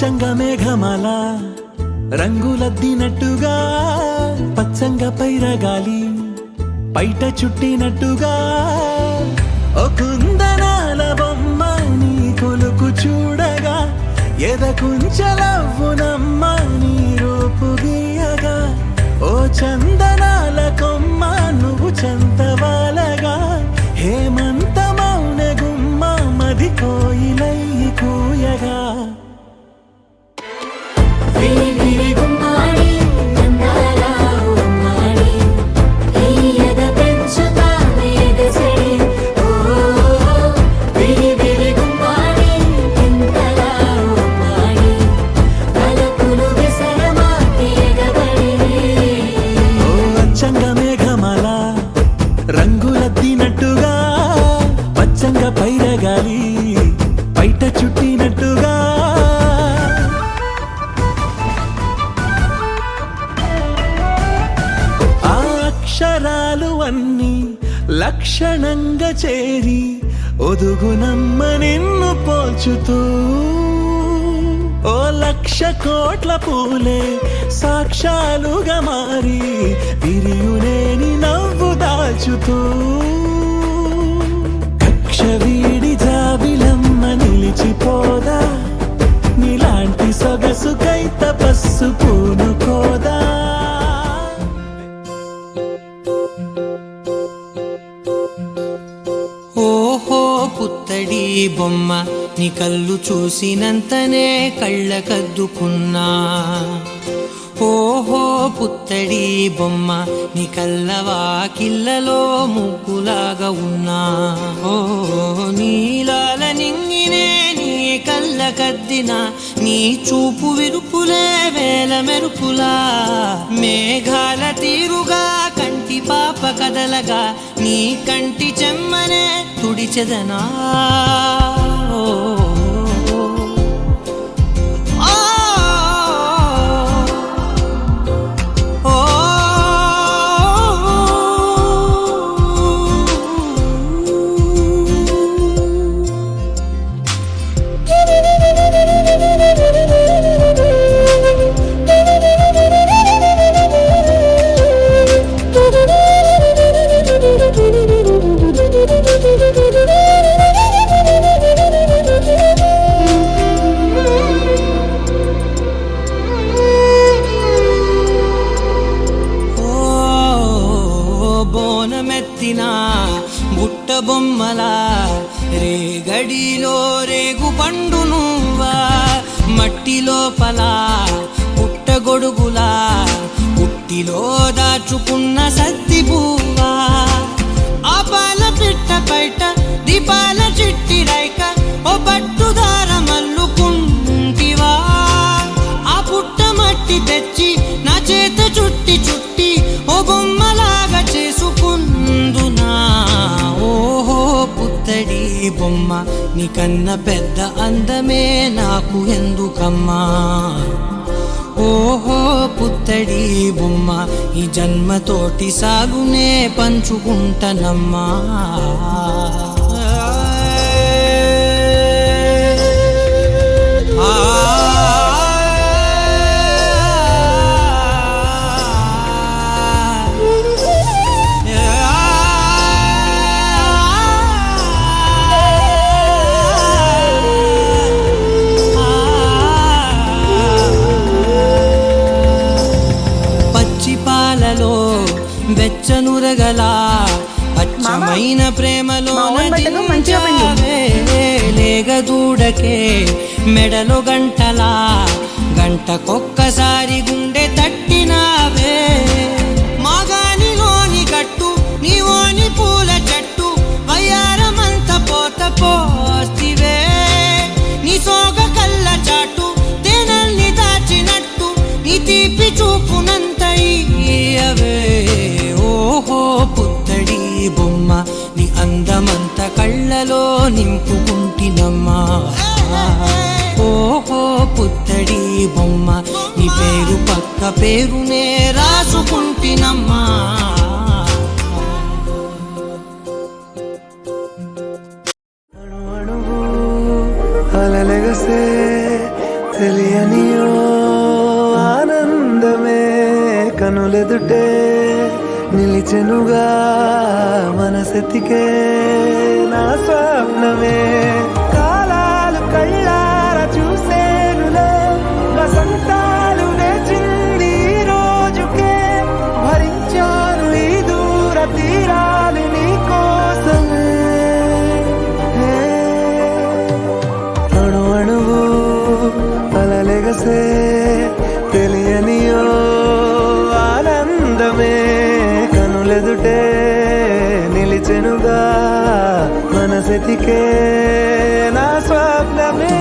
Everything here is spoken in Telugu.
అచ్చంగా మేఘమాల రంగులద్దినట్టుగా పచ్చంగా పైరగాలి పైట చుట్టినట్టుగా ఓ కుందనాల బొమ్మ నీ కొలుకు చూడగా ఎదకుంచలవ్వునమ్మ నీ రూపు గీయగా ఓ చందనాల కొమ్మ నువ్వు చంతవాలగా హేమంత మౌన గుమ్మ మది కోయిలై కూయగా రంగులద్దినట్టుగా పచ్చంగా పైరగాలి పైట చుట్టినట్టుగా ఆ అక్షరాలు అన్నీ లక్షణంగా చేరి ఒదుగునమ్మ నిన్ను పోల్చుతూ ఓ లక్ష కోట్ల పూలే సాక్షాలుగా మారి విరియునేని నవ్వు దాల్చుతూ కక్ష వీడి జాబిలమ్మ నిలిచిపోదా నీలాంటి సొగసుకై తపస్సు పూనుకోదా ఓహో పుత్తడి బొమ్మ నీ కళ్ళు చూసినంతనే కళ్ళకద్దుకున్నా ఓహో పుత్తడి బొమ్మ నీ కళ్ళవాకిళ్ళలో ముగ్గులాగా ఉన్నా ఓ నీలాల నింగినే నీ కళ్ళకద్దిన నీ చూపు విరుపులే వేల మెరుపులా మేఘాల తీరుగా కంటి పాప కదలగా నీ కంటి చెమ్మనే తుడిచెదనా బోనమెత్తిన బుట్ట బొమ్మలా రేగడిలో రేగు పండు నువ్వా మట్టి లోపల పుట్టగొడుగులా పుట్టిలో దాచుకున్న సత్తి పువ్వా ఆ పాల పిట్ట బయట దీపాల చిట్టి రైక ఓ పట్టుదార మల్లుకుంటివా ఆ పుట్ట మట్టి తెచ్చి నా చేత చుట్టి చుట్టి ఓ బొమ్మలాగా చేసుకుందునా ఓహో పుత్తడి బొమ్మ నీకన్న పెద్ద అందమే నాకు ఎందుకమ్మా ఓహో పుత్తడి బొమ్మ ఈ జన్మతోటి సాగునే పంచుకుంటనమ్మా వెచ్చనురగల అచ్చమైన ప్రేమలో లేగదూడకే మెడలో గంటలా గంటకొక్కసారి గుండె తట్టినావే మాగానిలోని గట్టు నీవోని పూల చెట్టు వయ్యారమంత పోత పోస్తివే నీ సోగ కళ్ళ చాటు తేనల్ని దాచినట్టు నీ తీపి చూపునంత ఇయ్యవే ఓహో పుత్తడి బొమ్మ నీ అందమంత కళ్ళలో నింపుకుంటినమ్మా ఓహో పుత్తడి బొమ్మ నీ పేరు పక్క పేరునే రాసుకుంటినమ్మా అలలెగసే తెలియ నిలిచెనుగా మనసెతికే నా స్వప్నమే కాలాలు కళ్ళార చూసేనులే వసంతాలు వేచింది ఈ రోజుకే భరించాను ఈ దూర తీరాలు నీ కోసమే అణు అణువు అలలెగసే తెలియనియో ఆనందమే కనులెదుటే నిలిచెనుగా మనసెతికే నా స్వప్నమే